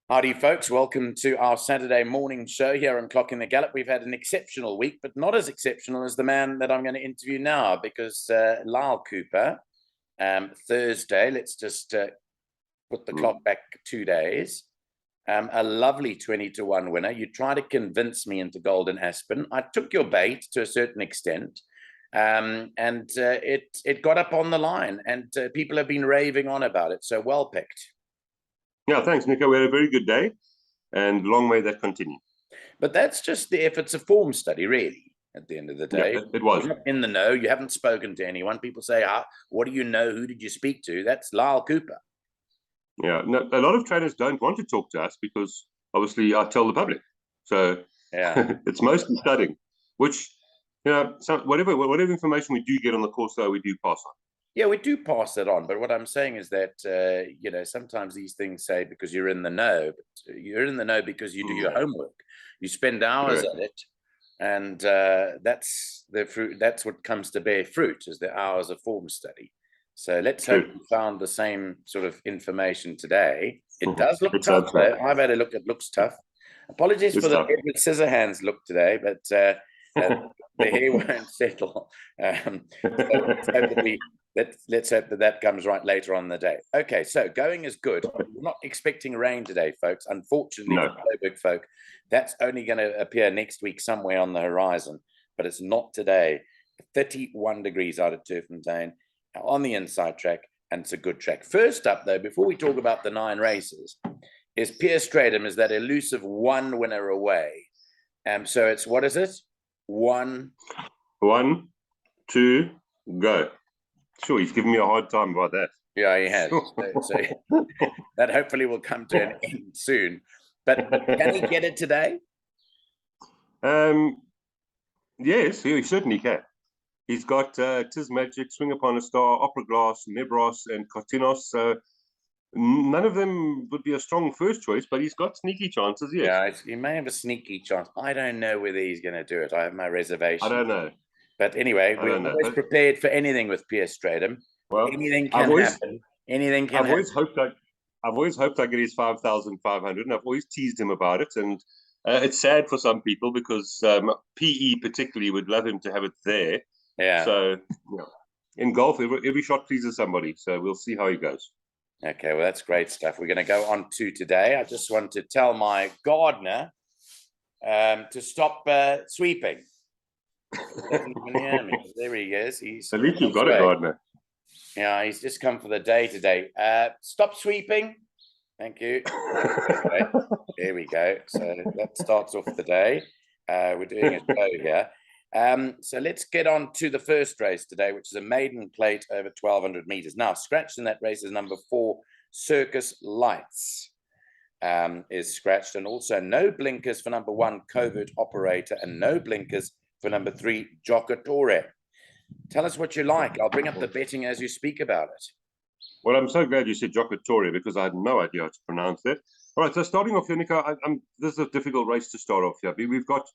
Howdy, folks. Welcome to our Saturday morning show here on Clocking the Gallop. We've had an exceptional week, but not as exceptional as the man that I'm going to interview now, because Lyle Cooper, Thursday, let's just put the clock back 2 days, a lovely 20-1 winner. You tried to convince me into Golden Aspen. I took your bait to a certain extent, and it got up on the line, and people have been raving on about it. So well picked. Yeah, thanks, Nico. We had a very good day, and long may that continue. But that's just if it's a form study, really, at the end of the day. Yeah, it was. You're not in the know. You haven't spoken to anyone. People say, what do you know? Who did you speak to? That's Lyle Cooper. Yeah, no, a lot of trainers don't want to talk to us because, obviously, I tell the public. So yeah, it's mostly studying, which, whatever information we do get on the course, though, we do pass on. Yeah, we do pass it on. But what I'm saying is that, sometimes these things say because you're in the know, but you're in the know because you do your homework. You spend hours at it. And that's the fruit. That's what comes to bear fruit, is the hours of form study. So let's hope we found the same sort of information today. It does look tough, though. I've had a look. It looks tough. Apologies for the Edward Scissorhands look today, but the hair won't settle. Let's hope that comes right later on in the day. Okay, so going is good. We're not expecting rain today, folks. Unfortunately, for Joburg folk, that's only going to appear next week somewhere on the horizon, but it's not today. 31 degrees out at Turffontein on the inside track, and it's a good track. First up, though, before we talk about the 9 races, is Pierce Stradham is that elusive 1 winner away. So it's, what is it? 1, 2, go. Sure, he's giving me a hard time about that. Yeah, he has. So that hopefully will come to an end soon. But can he get it today? Yes, he certainly can. He's got Tis Magic, Swing Upon a Star, Opera Glass, Nebros, and Cortinos. So none of them would be a strong first choice, but he's got sneaky chances, yes. Yeah, he may have a sneaky chance. I don't know whether he's going to do it. I have my reservations. I don't know. But anyway, we're always prepared for anything with Pierce Stradham. Well, anything can happen. Anything can happen. I've always hoped I get his 5,500, and I've always teased him about it. And it's sad for some people because PE particularly would love him to have it there. Yeah. So in golf, every shot pleases somebody. So we'll see how he goes. Okay, well, that's great stuff. We're going to go on to today. I just want to tell my gardener to stop sweeping. There he is. At least you've got a gardener. Yeah, he's just come for the day today. Stop sweeping. Thank you. Okay. There we go. So that starts off the day. We're doing a show here. So let's get on to the first race today, which is a maiden plate over 1,200 meters. Now, scratched in that race is number 4, Circus Lights. Is scratched, and also no blinkers for number 1, Covert Operator, and no blinkers for number 3, Giocatore. Tell us what you like. I'll bring up the betting as you speak about it. Well, I'm so glad you said Giocatore because I had no idea how to pronounce that. All right, so starting off here, Nico, this is a difficult race to start off here. We've got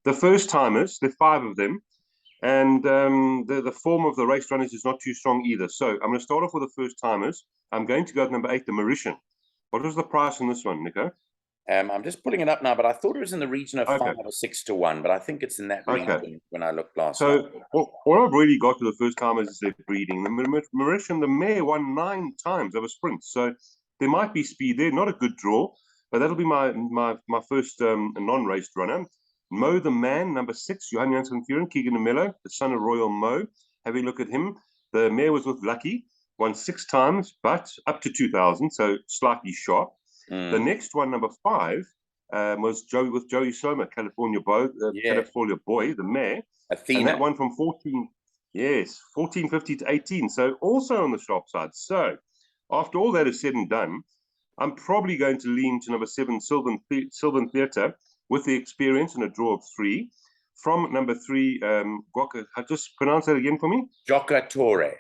the first timers, there are 5 of them, and the form of the race runners is not too strong either. So I'm going to start off with the first timers. I'm going to go with number 8, the Mauritian. What was the price on this one, Nico? I'm just pulling it up now, but I thought it was in the region of 5 or 6 to 1, but I think it's in that region when I looked last night. So what I've really got to the first timers is their breeding. The Mauritian, the mare won 9 times over sprints, so there might be speed there. Not a good draw, but that'll be my first non-raced runner. Mo the Man, number 6, Johan Janssen Furen, Keegan Mello, the son of Royal Mo. Having a look at him, the mare was with Lucky, won 6 times, but up to 2,000, so slightly sharp. The next one, number 5, was Joey Soma, California Boy, the mare. Athena. And that one from 1450 to 18, so also on the sharp side. So after all that is said and done, I'm probably going to lean to number 7, Sylvan Theatre, with the experience and a draw of 3. From number 3, just pronounce that again for me. Giocatore.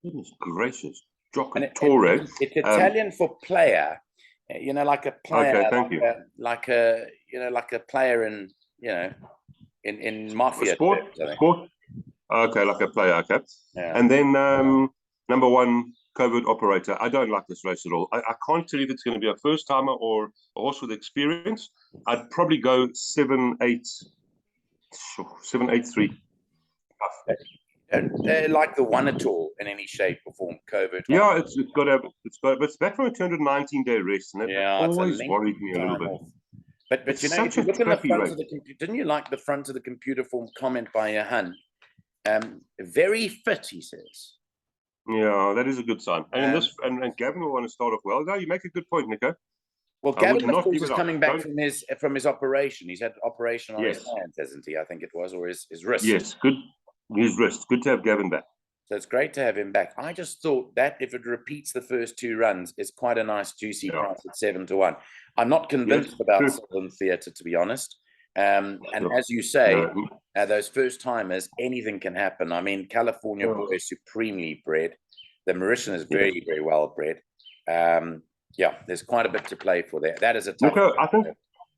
Goodness gracious, Giocatore. It's Italian for player. Like a player. Okay, thank you. Like a player in mafia. Sport. Okay, like a player. Okay. Yeah. And then number 1, COVID operator. I don't like this race at all. I can't tell you if it's going to be a first timer or a horse with experience. I'd probably go 7-8-3. Don't like the one at all in any shape or form. COVID. Yeah, it's got, but it's back from a 219-day rest, and that always worried me a little bit. Off. But it's you know, if you look in the front of the computer, didn't you like the front of the computer form comment by Johan? Very fit, he says. Yeah, that is a good sign. And in this, and Gavin will want to start off well. No, you make a good point, Nico. Well, Gavin, of course, is coming back from his operation. He's had an operation on his hands, hasn't he? I think it was, or his wrist. Yes, good. His wrist. Good to have Gavin back. So it's great to have him back. I just thought that if it repeats the first 2 runs, it's quite a nice, juicy price at 7-1. I'm not convinced about Southern Theatre, to be honest. And as you say, those first timers, anything can happen. I mean, California Boy is supremely bred. The Mauritian is very, very well bred. Yeah, there's quite a bit to play for there. That is a tough. Nico,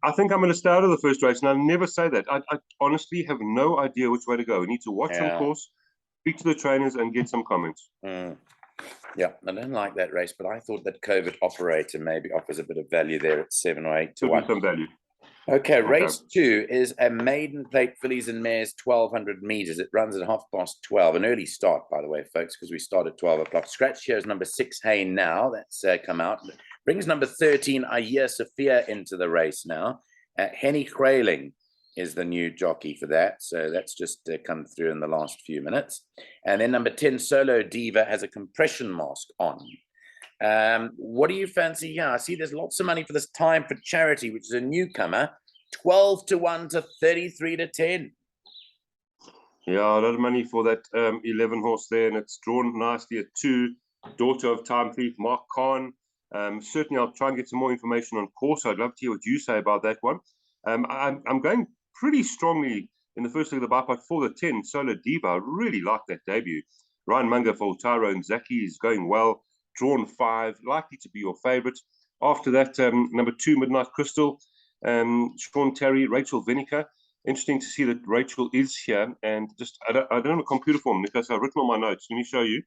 I think I'm going to stay out of the first race, and I'll never say that. I honestly have no idea which way to go. We need to watch on course, speak to the trainers, and get some comments. Yeah, I don't like that race, but I thought that COVID operator maybe offers a bit of value there at 7 or 8 to 1. Some value. Okay, race 2 is a Maiden Plate Fillies and Mares 1,200 meters. It runs at 12:30. An early start, by the way, folks, because we start at 12 o'clock. Scratch here is number 6, Hayne now. That's come out. Brings number 13, Ayia Sophia, into the race now. Henny Krailing is the new jockey for that. So that's just come through in the last few minutes. And then number 10, Solo Diva, has a compression mask on. What do you fancy here? I see there's lots of money for this Time for Charity, which is a newcomer. 12-1 to 33-10. Yeah, a lot of money for that 11 horse there, and it's drawn nicely at 2. Daughter of Time Thief, Mark Khan. Certainly, I'll try and get some more information on course. I'd love to hear what you say about that one. I'm going pretty strongly in the first leg of the bipod for the 10, Solo Diva. I really like that debut. Ryan Munger, Voltaro, and Zaki is going well. Drawn 5, likely to be your favourite. After that, number 2, Midnight Crystal, Sean Terry, Rachel Vinica. Interesting to see that Rachel is here, and just I don't have a computer form, because I've written on my notes. Let me show you.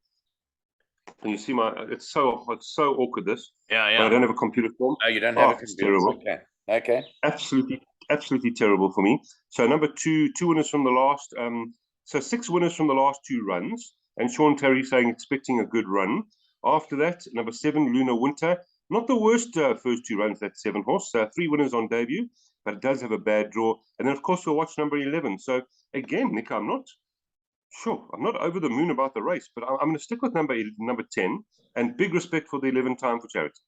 Can you see my? It's so awkward. This. Yeah. But I don't have a computer form. Oh, you don't have a computer. It's terrible. Okay. Absolutely terrible for me. So number 2 winners from the last. So 6 winners from the last 2 runs, and Sean Terry saying expecting a good run. After that, number 7, Luna Winter. Not the worst first 2 runs, that 7 horse. 3 winners on debut, but it does have a bad draw. And then, of course, we'll watch number 11. So, again, Nick, I'm not over the moon about the race, but I'm going to stick with number 10, and big respect for the 11 Time for Charity.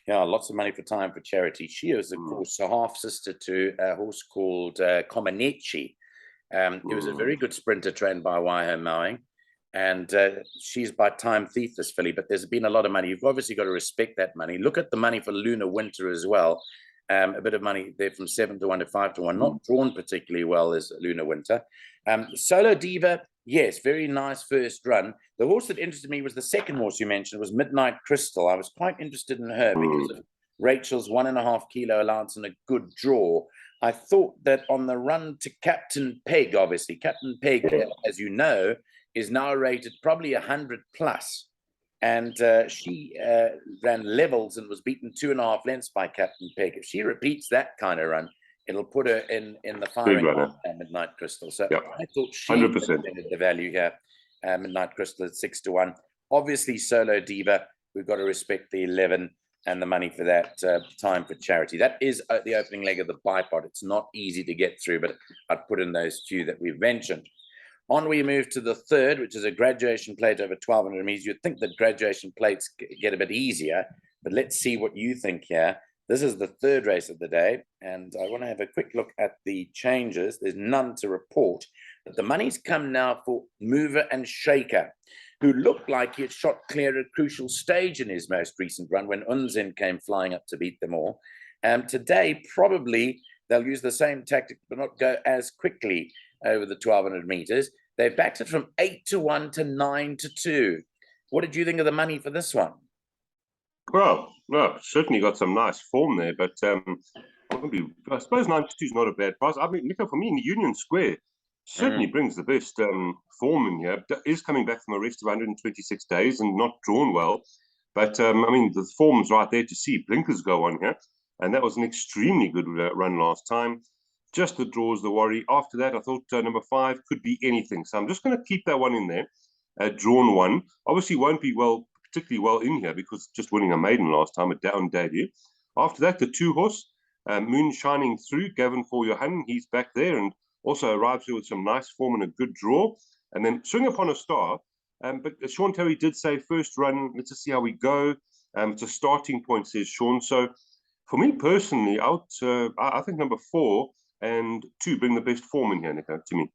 Yeah, lots of money for Time for Charity. She is, of course, a half-sister to a horse called Comaneci. It was a very good sprinter trained by Waiho Mowing. And she's by Time Thief, this filly, but there's been a lot of money. You've obviously got to respect that money. Look at the money for Luna Winter as well. A bit of money there from 7-1 to 5-1. Not drawn particularly well as Luna Winter. Solo Diva, yes, very nice first run. The horse that interested me was the second horse you mentioned, was Midnight Crystal. I was quite interested in her because of Rachel's 1.5 kilo allowance and a good draw. I thought that on the run to Captain Peg, obviously, Captain Peg, as you know, is now rated probably 100 plus. And she ran levels and was beaten 2.5 lengths by Captain Peg. If she repeats that kind of run, it'll put her in the firing line at Midnight Crystal. So I thought she 100% the value here. Midnight Crystal at 6-1. Obviously, Solo Diva, we've got to respect the 11 and the money for that Time for Charity. That is the opening leg of the bipod. It's not easy to get through, but I'd put in those few that we've mentioned. On we move to the third, which is a graduation plate over 1,200 meters. You'd think that graduation plates get a bit easier, but let's see what you think here. This is the third race of the day, and I want to have a quick look at the changes. There's none to report, but the money's come now for Mover and Shaker, who looked like he had shot clear at a crucial stage in his most recent run when Unzin came flying up to beat them all. Today, probably they'll use the same tactic, but not go as quickly over the 1,200 meters. They've backed it from 8-1 to 9-2. What did you think of the money for this one? Well, certainly got some nice form there, but I suppose 9-2 is not a bad price. I mean, Nico, for me in the Union Square, certainly brings the best form in here. Is coming back from a rest of 126 days and not drawn well. But, I mean, the form's right there to see. Blinkers go on here. And that was an extremely good run last time. Just the draws, the worry. After that, I thought number 5 could be anything. So I'm just going to keep that one in there. Drawn 1. Obviously won't be particularly well in here because just winning a maiden last time, a down debut. After that, the 2 horse, Moon Shining Through, Gavin for Johan. He's back there and also arrives here with some nice form and a good draw. And then Swing Upon a Star. But Sean Terry did say first run, let's just see how we go. It's a starting point, says Sean. So for me personally, I think number 4 and 2 bring the best form in here, Nico, to me.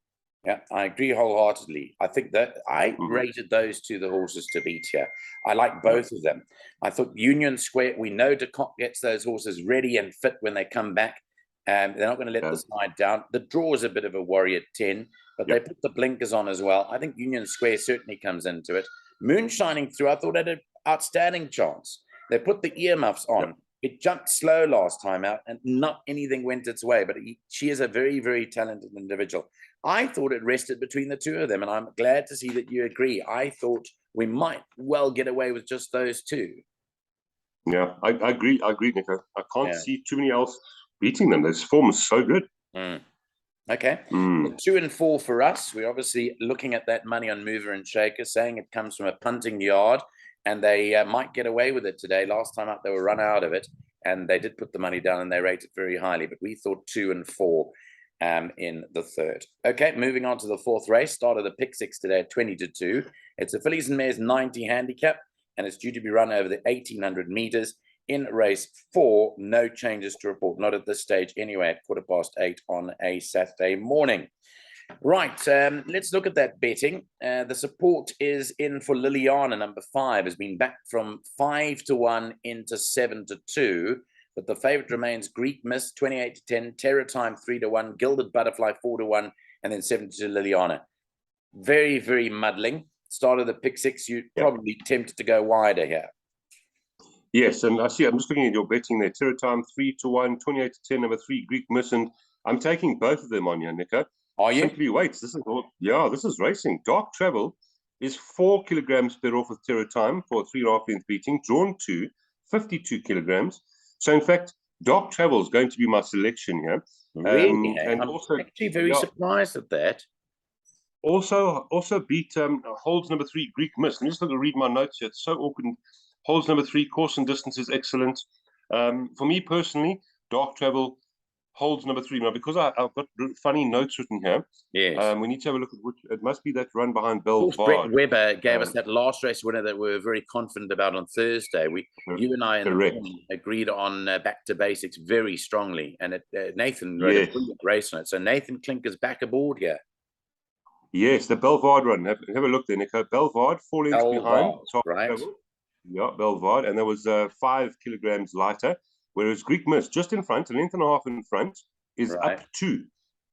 Yeah, I agree wholeheartedly. I think that I rated those 2 the horses to beat here. I like both of them. I thought Union Square, we know De Kock gets those horses ready and fit when they come back. They're not going to let the side down. The draw is a bit of a worry at 10, but they put the blinkers on as well. I think Union Square certainly comes into it. Moon Shining Through, I thought had an outstanding chance. They put the earmuffs on. It jumped slow last time out and not anything went its way, but she is a very, very talented individual. I thought it rested between the 2 of them, and I'm glad to see that you agree. I thought we might well get away with just those 2. Yeah, I agree, Nico. I can't see too many else beating them. This form is so good. Okay. 2 and 4 for us. We're obviously looking at that money on Mover and Shaker, saying it comes from a punting yard, and they might get away with it today. Last time up, they were run out of it, and they did put the money down, and they rated very highly. But we thought 2 and 4 in the 3rd. Okay, moving on to the 4th race. Started the pick 6 today at 20-2. It's a Phillies and Mares 90 handicap, and it's due to be run over the 1,800 meters. In race 4, no changes to report, not at this stage anyway, at 8:15 on a Saturday morning. Right, let's look at that betting. The support is in for Liliana, number 5, has been back from 5-1 into 7-2, but the favorite remains Greek Miss, 28-10, Terror Time, 3-1, Gilded Butterfly, 4-1, and then 7-2 Liliana. Very, very muddling. Started the pick 6, you probably tempted to go wider here. Yes, and I see, I'm just looking at your betting there. Terror Time, 3-1, 28-10, number 3, Greek Miss, and I'm taking both of them on here, Nico. Are you? Simply Weights. This is racing. Dark Travel is 4 kilograms better off with Terror Time for a 3.5-length beating. Drawn 2, 52 kilograms. So, in fact, Dark Travel is going to be my selection here. Really? And I'm also, actually very surprised at that. Also beat holds number 3, Greek Miss. Let me just read my notes here. It's so awkward. Holds number 3, course and distance is excellent. For me personally, Dark Travel holds number 3. Now, because I've got funny notes written here, we need to have a look at which. It must be that run behind Belvard. Brett Webber gave us that last race winner that we were very confident about on Thursday. You and I in the morning agreed on Back to Basics very strongly, and Nathan wrote a brilliant race on it. So Nathan Klinker's back aboard here. Yes, the Belvard run. Have a look there, Nico. Belvard, 4 lengths behind. Right. Travel. Yeah, Belvard, and there was 5 kilograms lighter, whereas Greek Miss just in front, a length and a half in front, is up 2.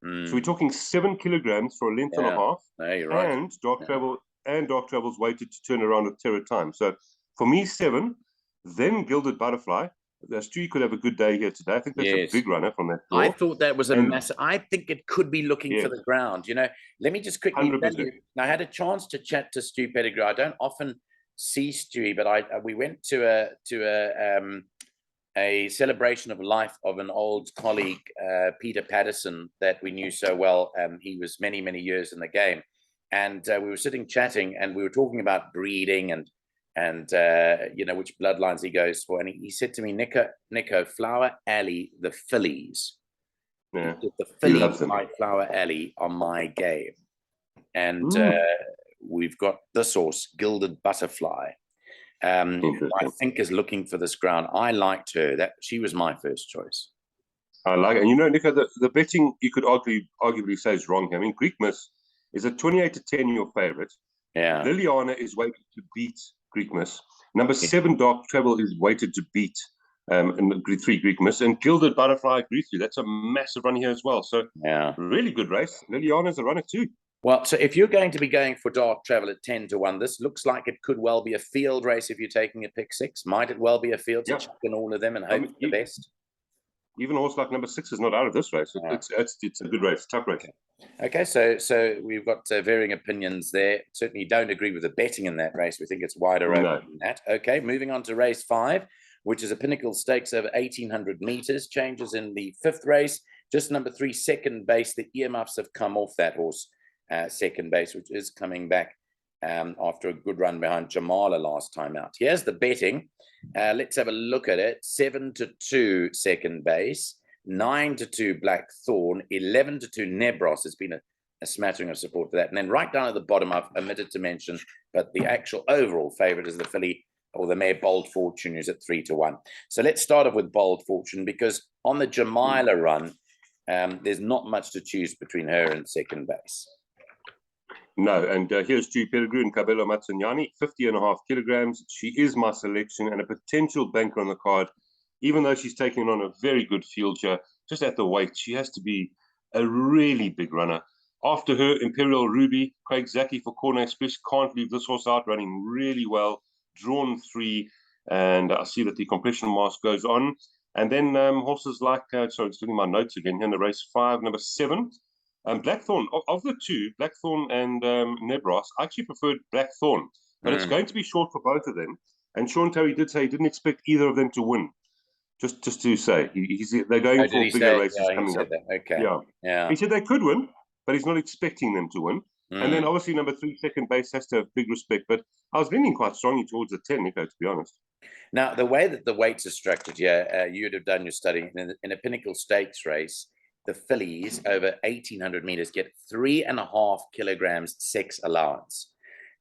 So we're talking 7 kilograms for a length and a half. No, you're right. And Dark Travel's waited to turn around with Terror Time. So for me, 7, then Gilded Butterfly. Stu could have a good day here today. I think that's a big runner from that draw. I thought that was a massive. I think it could be looking for the ground. You know, let me just quickly tell you. I had a chance to chat to Stu Pettigrew. I don't often see Stewie, but we went to a celebration of life of an old colleague, Peter Patterson, that we knew so well. He was many, many years in the game, and we were sitting chatting, and we were talking about breeding and you know, which bloodlines he goes for. And he said to me, Nico, Flower Alley, the Phillies. Yeah. The Phillies by Flower Alley on my game. And we've got this horse, Gilded Butterfly, who I think is looking for this ground. I liked her. She was my first choice. I like it. And you know, Nico, the betting you could arguably say is wrong here. I mean, Greek Miss is a 28-10 your favorite. Yeah. Liliana is weighted to beat Greek Miss. Number 7, Dark Travel, is weighted to beat 3 Greek Miss. And Gilded Butterfly, I agree with you. That's a massive run here as well. So, really good race. Liliana's a runner too. Well, so if you're going to be going for Dark Travel at 10-1, this looks like it could well be a field race if you're taking a pick 6. Might it well be a field to chuck in all of them and hope for the best? even a horse like number 6 is not out of this race. It's a good race, tough race. Okay, so we've got varying opinions there. Certainly don't agree with the betting in that race. We think it's wider open than that. Okay, moving on to race 5, which is a Pinnacle Stakes over 1,800 meters. Changes in the 5th race. Just number 3, second base. The earmuffs have come off that horse, second base, which is coming back after a good run behind Jamala last time out. Here's the betting. Let's have a look at it. 7-2 second base. 9-2 Blackthorn, 11-2 Nebros. Has been a smattering of support for that. And then right down at the bottom, I've omitted to mention, but the actual overall favorite is the filly or the mare Bold Fortune, who's at 3-1. So let's start off with Bold Fortune, because on the Jamila run, there's not much to choose between her and second base. No, and here's Stu Pettigrew and Cabello Mazzagnani, 50.5 kilograms. She is my selection and a potential banker on the card. Even though she's taking on a very good field here, just at the weight, she has to be a really big runner. After her, Imperial Ruby, Craig Zaki for Corner Express, can't leave this horse out, running really well, drawn 3, and I see that the compression mask goes on. And then horses like, sorry, just looking at my notes again here in the race 5, number 7, Blackthorn. Of the two, Blackthorn and Nebros, I actually preferred Blackthorn, but it's going to be short for both of them. And Sean Terry did say he didn't expect either of them to win. Just to say, they're going for bigger races coming up. Okay. Yeah. He said they could win, but he's not expecting them to win. And then obviously number 3, second base, has to have big respect. But I was leaning quite strongly towards the 10, Nico, to be honest. Now, the way that the weights are structured here, you'd have done your study in a Pinnacle Stakes race. The fillies over 1,800 meters get 3.5 kilograms sex allowance.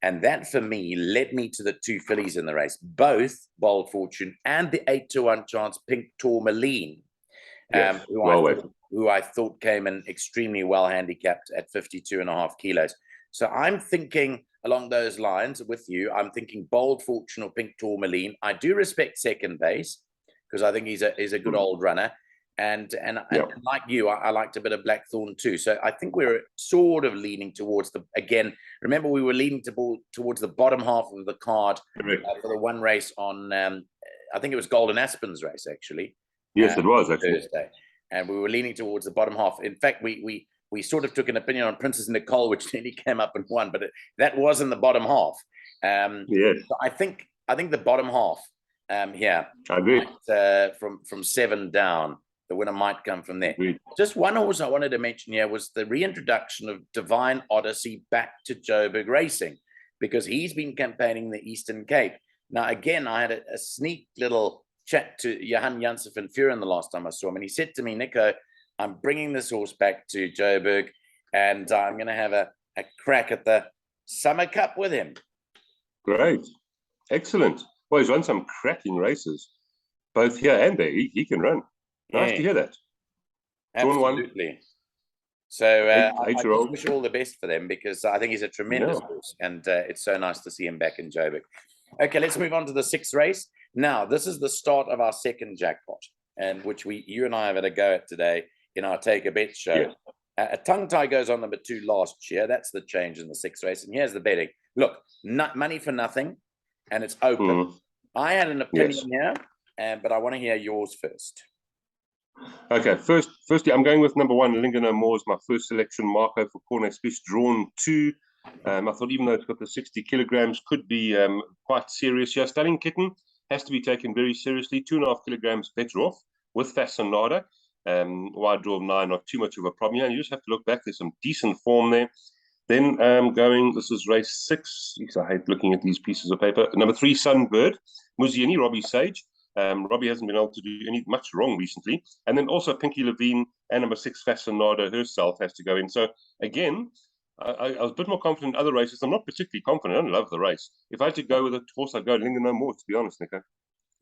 And that, for me, led me to the 2 fillies in the race, both Bold Fortune and the 8-1 chance Pink Tourmaline, yes, who I thought came in extremely well handicapped at 52.5 kilos. So I'm thinking along those lines with you. I'm thinking Bold Fortune or Pink Tourmaline. I do respect second base because I think he's a good old runner. And like you, I liked a bit of Blackthorn too. So I think we're sort of leaning towards again, remember we were leaning towards the bottom half of the card for the one race on, I think it was Golden Aspen's race, actually. Yes, it was, actually. Thursday. And we were leaning towards the bottom half. In fact, we sort of took an opinion on Princess Nicole, which nearly came up and won, but that was in the bottom half. Yes. So I think the bottom half here, I agree. From 7 down, the winner might come from there. Agreed. Just one horse I wanted to mention here was the reintroduction of Divine Odyssey back to Joburg Racing, because he's been campaigning the Eastern Cape. Now, again, I had a sneak little chat to Johan Janssen van Vuren the last time I saw him, and he said to me, Nico, I'm bringing this horse back to Joburg, and I'm going to have a crack at the Summer Cup with him. Great. Excellent. Well, he's run some cracking races, both here and there. He can run. Nice to hear that. Absolutely. So I just wish all the best for them, because I think he's a tremendous horse, and it's so nice to see him back in Joburg. Okay, let's move on to the 6th race. Now, this is the start of our second jackpot, and which you and I have had a go at today in our Take a Bet show. A tongue tie goes on number 2 last year. That's the change in the 6th race. And here's the betting. Look, money for nothing, and it's open. I had an opinion here, but I want to hear yours first. Okay, firstly, I'm going with number 1, Lincoln O'More, as my first selection. Marco for Corner Express, drawn 2. I thought even though it's got the 60 kilograms, could be quite serious here. Stunning Kitten has to be taken very seriously. 2.5 kilograms better off with Fascinata. Wide draw of 9, not too much of a problem. You just have to look back. There's some decent form there. Then this is race 6. I hate looking at these pieces of paper. Number 3, Sunbird, Muzieni, Robbie Sage. Robbie hasn't been able to do much wrong recently. And then also Pinky Levine and number 6, Fascinata herself has to go in. So again, I was a bit more confident in other races. I'm not particularly confident. I don't love the race. If I had to go with a horse, I'd go Lincoln O'More, to be honest, Nico.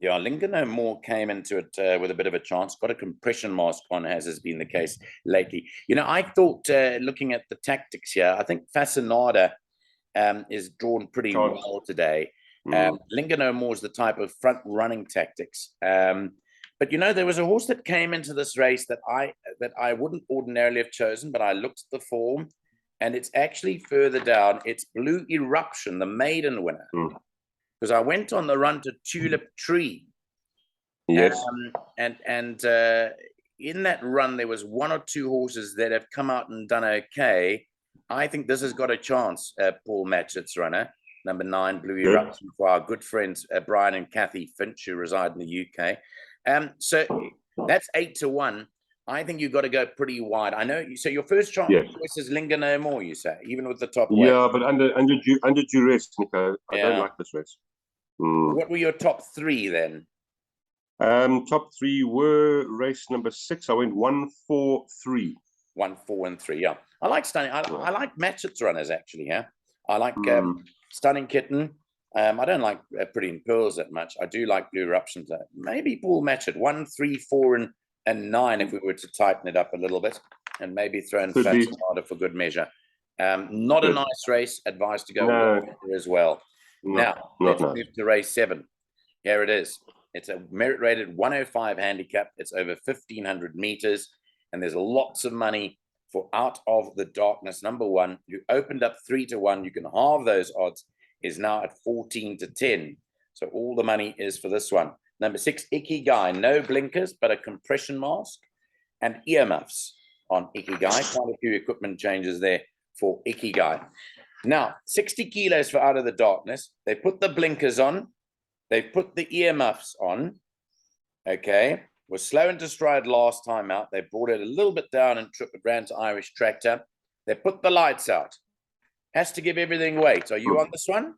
Yeah, Lincoln O'More came into it with a bit of a chance. Got a compression mask on, as has been the case lately. I thought, looking at the tactics here, I think Fascinata is drawn pretty well today. Lincoln O'More is the type of front-running tactics. But there was a horse that came into this race that I wouldn't ordinarily have chosen, but I looked at the form, and it's actually further down. It's Blue Eruption, the maiden winner. Because I went on the run to Tulip Tree. Yes. And in that run, there was one or two horses that have come out and done okay. I think this has got a chance, Paul Matchett's runner, number 9, Blue Eruption, for our good friends, Brian and Kathy Finch, who reside in the UK. So that's 8-1. I think you've got to go pretty wide. I know. So your first choice is Linger No More, you say, even with the top weight. Yeah, but under duress, Nico, I don't like this race. What were your top 3 then? Top 3 were race number 6. I went 1, 4, 3. 1, 4, and 3. Yeah, I like Stunning. I like Matchett's runners actually. Yeah, I like Stunning Kitten. I don't like Pretty in Pearls that much. I do like Blue Eruptions. Maybe Paul Matchett 1, 3, 4, and 9 if we were to tighten it up a little bit, and maybe throw in Fats harder for good measure. Not a nice race. Advised to go as well. Now let's move to race 7. Here it is. It's a merit rated 105 handicap. It's over 1,500 meters, and there's lots of money for Out of the Darkness. Number 1, who opened up 3-1. You can halve those odds. Is now at 14-10. So all the money is for this one. Number 6, Ikigai. No blinkers, but a compression mask and earmuffs on Ikigai. Quite a few equipment changes there for Ikigai. Now, 60 kilos for Out of the Darkness. They put the blinkers on. They put the earmuffs on. Okay. Was slow into stride last time out. They brought it a little bit down and ran to Irish Tractor. They put the lights out. Has to give everything weight. Are you on this one?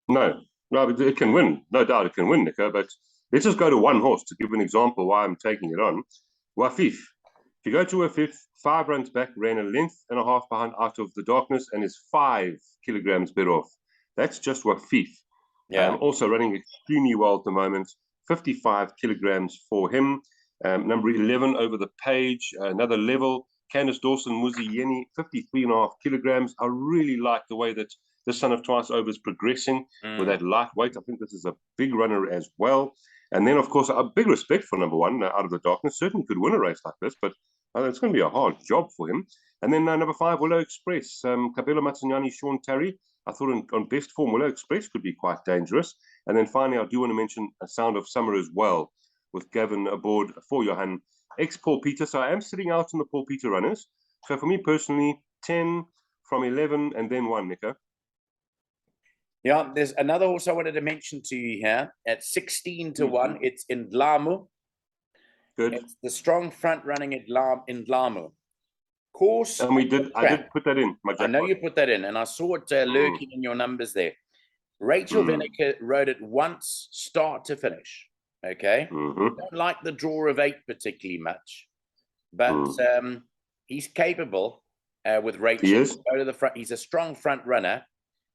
No, but it can win. No doubt it can win, Nico. But let's just go to one horse to give an example why I'm taking it on. Wafif. If you go to Wafif, 5 runs back, ran a length and a half behind Out of the Darkness and is 5 kilograms better off. That's just Wafif. Yeah. Also running extremely well at the moment. 55 kilograms for him. Number 11 over the page, another level. Candice Dawson, Muzi Yeni, 53.5 kilograms. I really like the way that the Son of Twice Over is progressing with that lightweight. I think this is a big runner as well. And then, of course, a big respect for number 1, Out of the Darkness. Certainly could win a race like this, but it's going to be a hard job for him. And then number 5, Willow Express. Kabelo Matsanyani, Sean Terry. I thought on best form, Willow Express could be quite dangerous. And then finally, I do want to mention A Sound of Summer as well, with Gavin aboard for Johan, ex-Paul Peter. So I am sitting out on the Paul Peter runners. So for me personally, 10 from 11 and then 1, Nico. Yeah, there's another horse I wanted to mention to you here. At 16-1, it's in Ndlamu. Good. It's the strong front running in Ndlamu. Course. And I did put that in. I know you put that in, and I saw it lurking in your numbers there. Rachel Vinegar rode it once, start to finish. Okay. Don't like the draw of 8 particularly much, but he's capable with Rachel. He is. Go to the front. He's a strong front runner,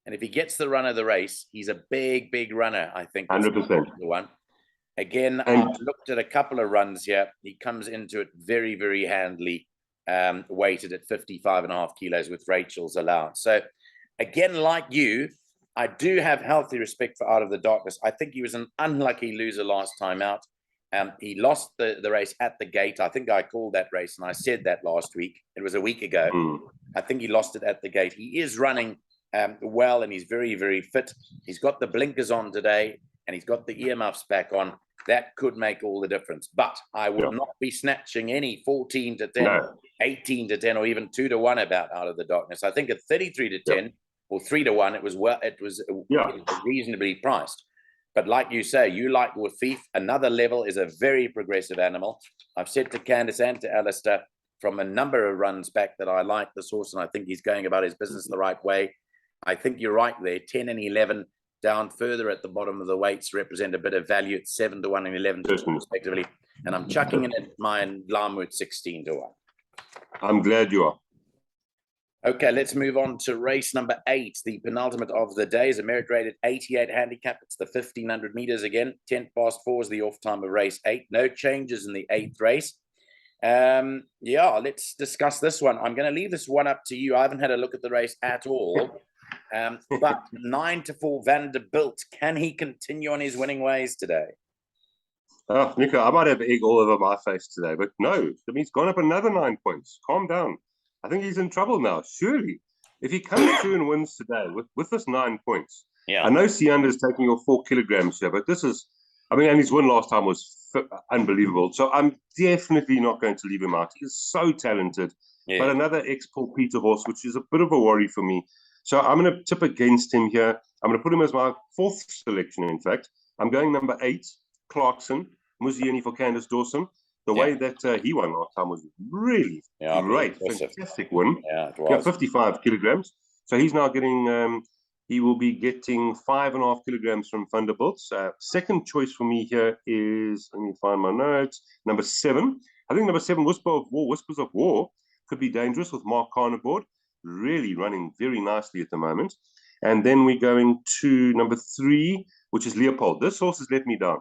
and if he gets the run of the race, he's a big runner. I think 100%. The one. Again, I looked at a couple of runs here. He comes into it very handily, weighted at 55.5 kilos with Rachel's allowance. So again, like you, I do have healthy respect for Out of the Darkness. I think he was an unlucky loser last time out. He lost the race at the gate. I think I called that race, and I said that last week. It was a week ago. I think he lost it at the gate. He is running well, and he's very fit. He's got the blinkers on today, and he's got the earmuffs back on. That could make all the difference. But I would not be snatching any 14-10, 18-10, or even 2-1 about Out of the Darkness. I think at 33-10 or 3-1, it was reasonably priced. But like you say, you like Wafif. Another level is a very progressive animal. I've said to Candice and to Alistair from a number of runs back that I like this horse, and I think he's going about his business the right way. I think you're right there. 10 and 11 down further at the bottom of the weights represent a bit of value at 7-1 and 11-2 respectively. And I'm chucking in at mine Ndlamu at 16-1. I'm glad you are. Okay, let's move on to race number 8, the penultimate of the day. Is a merit-rated 88 handicap. It's the 1,500 meters again. 10 past 4 is the off-time of race 8. No changes in the 8th race. Let's discuss this one. I'm going to leave this one up to you. I haven't had a look at the race at all. But 9-4 Vanderbilt, can he continue on his winning ways today? Oh, Nico, I might have egg all over my face today, but no. I mean, he's gone up another 9 points. Calm down. I think he's in trouble now. Surely, if he comes through and wins today with this 9 points, I know Sianda is taking your 4 kilograms here, but this is, and his win last time was unbelievable. So I'm definitely not going to leave him out. He's so talented. Yeah. But another ex-Paul Peter horse, which is a bit of a worry for me. So I'm going to tip against him here. I'm going to put him as my fourth selection, in fact. I'm going number 8, Clarkson, Muzieni for Candace Dawson. The way that he won last time was really great. Fantastic win. Yeah, it was. 55 kilograms. So he's now getting... he will be getting 5.5 kilograms from Vanderbilt. Second choice for me here is, let me find my notes, number 7. I think number 7, Whispers of War, could be dangerous with Mark Kahn aboard. Really running very nicely at the moment. And then we're going to number 3, which is Leopold. This horse has let me down.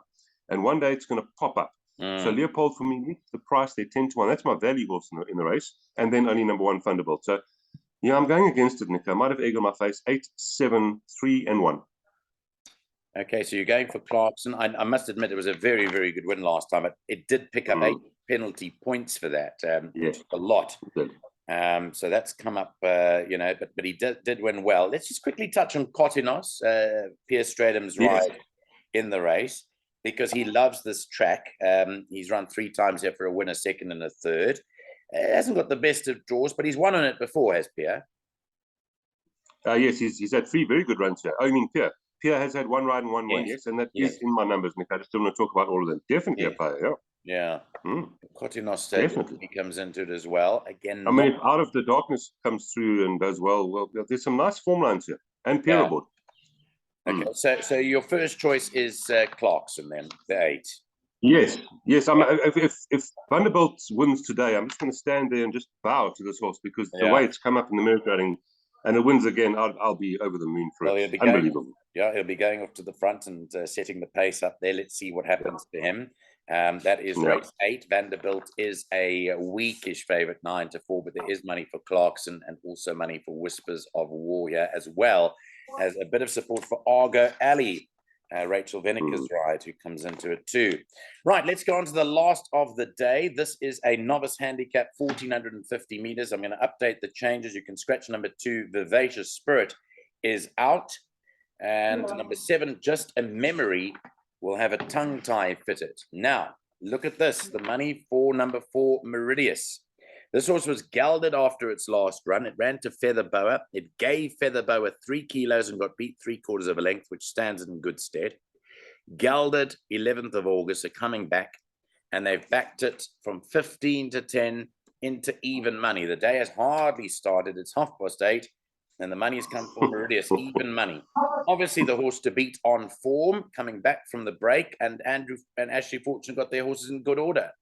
And one day it's going to pop up. So Leopold, for me, the price, they're 10-1. That's my value horse in the race. And then only number 1, Vanderbilt. So, yeah, I'm going against it, Nick. I might have egg on my face. 8, 7, 3, and 1. Okay, so you're going for Clarkson. I must admit, it was a very, very good win last time. It did pick up 8 penalty points for that. Yes, a lot. It did. So that's come up, but he did win well. Let's just quickly touch on Kotinos, Pierce Stradham's ride in the race, because he loves this track. He's run 3 times here for a winner, second, and a third. Hasn't got the best of draws, but he's won on it before, has Pierre? Yes, he's had 3 very good runs here. I mean, Pierre has had 1 ride and 1 win, yes, and that is in my numbers, Nick. I just don't want to talk about all of them. Definitely a player, yeah. Kotinos definitely comes into it as well. Again, I mean, if Out of the Darkness comes through and does well, there's some nice form lines here. And Pierre aboard. Okay, so your first choice is Clarkson then, the 8. Yes. If Vanderbilt wins today, I'm just going to stand there and just bow to this horse, because the way it's come up in the merit rating, and it wins again, I'll be over the moon for it. Unbelievable. He'll be going off to the front and setting the pace up there. Let's see what happens to him. That is race 8. Vanderbilt is a weakish favourite, 9-4, but there is money for Clarkson and also money for Whispers of War here, as well as a bit of support for Argo Alley. Rachel Veneker's ride, who comes into it too. Right, let's go on to the last of the day. This is a novice handicap, 1,450 meters. I'm going to update the changes. You can scratch number 2, Vivacious Spirit, is out. And number 7, Just a Memory, will have a tongue tie fitted. Now, look at this. The money for number 4, Meridius. This horse was gelded after its last run. It ran to Feather Boa. It gave Feather Boa 3 kilos and got beat 3/4 of a length, which stands in good stead. Gelded 11th of August are coming back, and they've backed it from 15 to 10 into even money. The day has hardly started. It's 8:30, and the money has come for Meridius, even money. Obviously, the horse to beat on form, coming back from the break, and Andrew and Ashley Fortune got their horses in good order.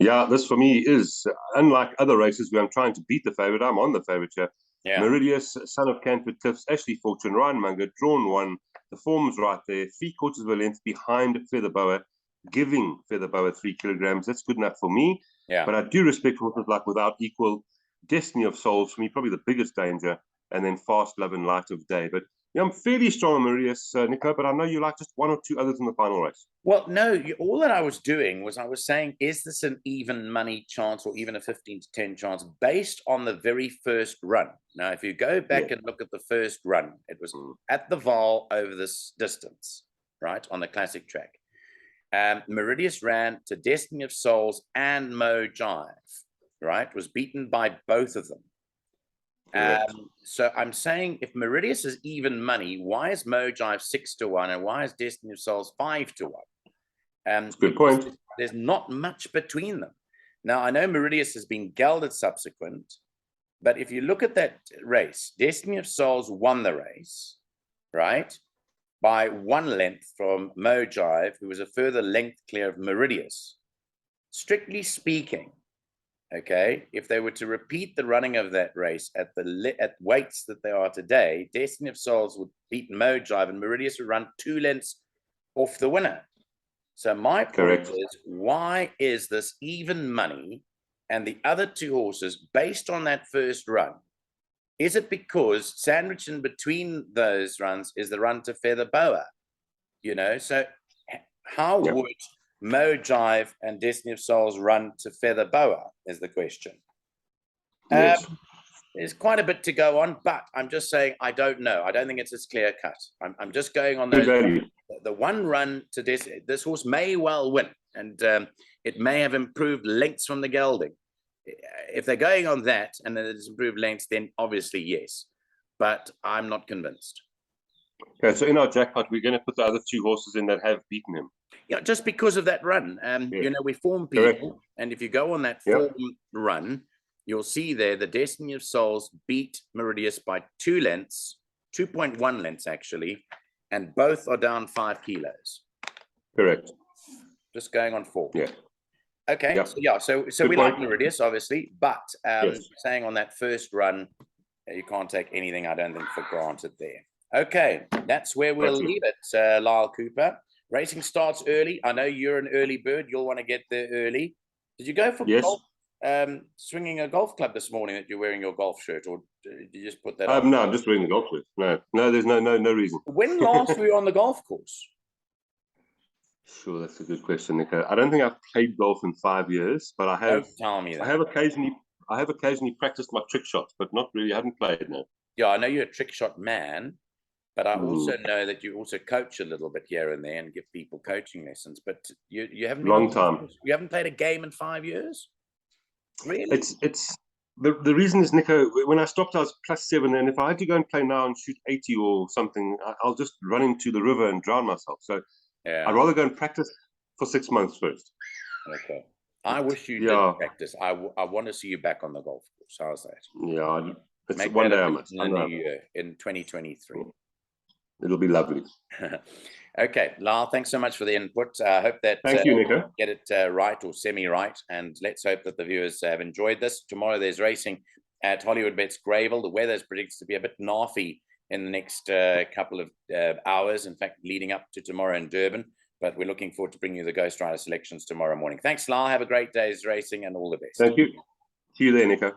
Yeah, this for me is, unlike other races where I'm trying to beat the favourite, I'm on the favourite here. Meridius, son of Canford Cliffs, Ashley Fortune, Ryan Munger, drawn 1. The form's right there, 3/4 of a length behind Feather Boa, giving Feather Boa 3 kilograms. That's good enough for me. But I do respect horses like Without Equal, Destiny of Souls, for me, probably the biggest danger, and then Fast Love and Light of Day. But I'm fairly strong on Meridius, Nico, but I know you like just 1 or 2 others in the final race. Well, no, all that I was doing was I was saying, is this an even money chance or even a 15 to 10 chance based on the very first run? Now, if you go back and look at the first run, it was at the Val over this distance, right, on the classic track. Meridius ran to Destiny of Souls and Mo Jive, right, was beaten by both of them. So I'm saying, if Meridius is even money, why is Mo Jive 6-1 and why is Destiny of Souls 5-1? Good point. There's not much between them. Now, I know Meridius has been gelded subsequent, but if you look at that race, Destiny of Souls won the race, right, by 1 length from Mo Jive, who was a further length clear of Meridius. Strictly speaking, okay, if they were to repeat the running of that race at weights that they are today, Destiny of Souls would beat Mo Jive and Meridius would run 2 lengths off the winner. So my point is, why is this even money and the other 2 horses based on that first run? Is it because sandwiched in between those runs is the run to Feather Boa? So how would Mo Jive and Destiny of Souls run to Feather Boa is the question. Yes. There's quite a bit to go on, but I'm just saying I don't know. I don't think it's as clear cut. I'm just going on Good those. value. The one run to this horse may well win, and it may have improved lengths from the gelding. If they're going on that and then it's improved lengths, then obviously yes. But I'm not convinced. Okay, so in our jackpot, we're going to put the other 2 horses in that have beaten him. Yeah, just because of that run. You know, we form people, Correct. and if you go on that form run, you'll see there the Destiny of Souls beat Meridius by 2 lengths, 2.1 lengths actually, and both are down 5 kilos. Correct. Just going on 4. Yeah. Okay. Yeah. So Good we point. like Meridius, obviously, but Yes. saying on that first run, you can't take anything, I don't think, for granted there. Okay, that's where we'll leave it, Lyle Cooper. Racing starts early. I know you're an early bird. You'll want to get there early. Did you go for golf, swinging a golf club this morning that you're wearing your golf shirt, or did you just put that on? No, I'm just wearing the golf shirt. No, there's no reason. When last were you on the golf course? Sure, that's a good question, Nico. I don't think I've played golf in 5 years, but I have. Don't tell me that. I have occasionally practiced my trick shots, but not really. I haven't played, no. Yeah, I know you're a trick shot man, but I also know that you also coach a little bit here and there and give people coaching lessons. But you haven't long time. You haven't played a game in 5 years, really? It's the reason is, Nico. When I stopped, I was +7, and if I had to go and play now and shoot 80 or something, I'll just run into the river and drown myself. So yeah, I'd rather go and practice for 6 months first. Okay. I wish you did practice. I want to see you back on the golf course. How's that? Yeah, it's Make one that day a I must. in the new year, in 2023. It'll be lovely. Okay, Lyle, thanks so much for the input. I hope that Thank you, Nico. Get it right or semi-right, and let's hope that the viewers have enjoyed this. Tomorrow there's racing at Hollywood Bets Gravel. The weather is predicted to be a bit naffy in the next couple of hours, in fact, leading up to tomorrow in Durban. But we're looking forward to bringing you the Ghost Rider selections tomorrow morning. Thanks, Lyle. Have a great day's racing and all the best. Thank you. See you there, Nico.